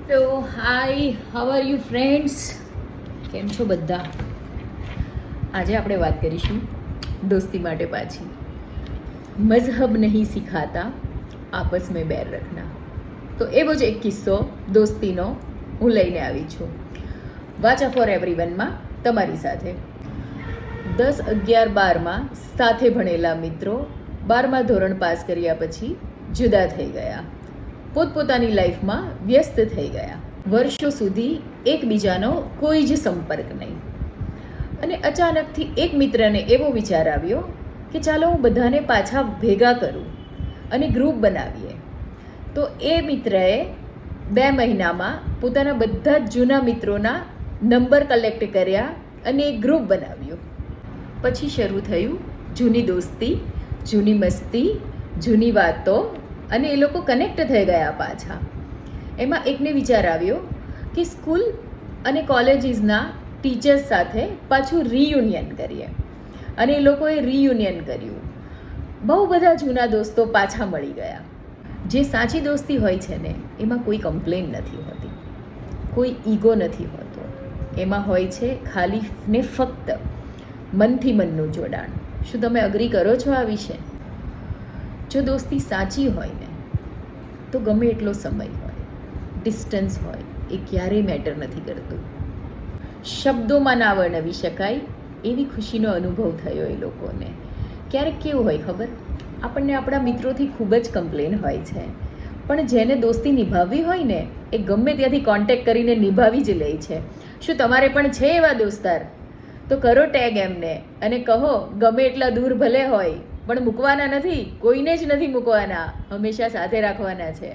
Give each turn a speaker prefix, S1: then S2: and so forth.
S1: તો હાય, how are you friends? કેમ છો બધા? આજે આપણે વાત કરીશું દોસ્તી માટે પાછી. મઝહબ નહીં સિખાતા, આપસ મેં બેર રખના. તો એવો જ એક કિસ્સો દોસ્તીનો હું લઈને આવી છું. વાચા ફોર એવરીવનમાં તમારી સાથે 10, 11, 12માં સાથે ભણેલા મિત્રો 12મા ધોરણ પાસ કર્યા પછી જુદા થઈ ગયા, પોતપોતાની લાઈફમાં વ્યસ્ત થઈ ગયા. વર્ષો સુધી એકબીજાનો કોઈ જ સંપર્ક નહીં. અને અચાનકથી એક મિત્રને એવો વિચાર આવ્યો કે ચાલો હું બધાને પાછા ભેગા કરું અને ગ્રુપ બનાવીએ. તો એ મિત્રએ 2 મહિનામાં પોતાના બધા જ જૂના મિત્રોના નંબર કલેક્ટ કર્યા અને એક ગ્રુપ બનાવ્યું. પછી શરૂ થયું જૂની દોસ્તી, જૂની મસ્તી, જૂની વાતો, અને એ લોકો કનેક્ટ થઈ ગયા પાછા. એમાં એકને વિચાર આવ્યો કે સ્કૂલ અને કોલેજીસના ટીચર્સ સાથે પાછું રિયુનિયન કરીએ. અને એ લોકોએ રિયુનિયન કર્યું. બહુ બધા જૂના દોસ્તો પાછા મળી ગયા. જે સાચી દોસ્તી હોય છે ને, એમાં કોઈ કમ્પ્લેન નથી હોતી, કોઈ ઈગો નથી હોતો. એમાં હોય છે ખાલી ને ફક્ત મનથી મનનું જોડાણ. શું તમે અગ્રી કરો છો આ વિશે? જો દોસ્તી સાચી હોય ને, તો ગમે એટલો સમય હોય, ડિસ્ટન્સ હોય, એ ક્યારેય મેટર નથી કરતું. શબ્દોમાં ના વર્ણવી શકાય એવી ખુશીનો અનુભવ થયો એ લોકોને. ક્યારેક કેવું હોય ખબર, આપણને આપણા મિત્રોથી ખૂબ જ કમ્પ્લેન હોય છે, પણ જેને દોસ્તી નિભાવવી હોય ને, એ ગમે ત્યાંથી કોન્ટેક્ટ કરીને નિભાવી જ લે છે. શું તમારે પણ છે એવા દોસ્તાર? તો કરો ટેગ એમને અને કહો ગમે એટલા દૂર ભલે હોય પણ મૂકવાના નથી, કોઈને જ નથી મૂકવાના, હંમેશા સાથે રાખવાના છે.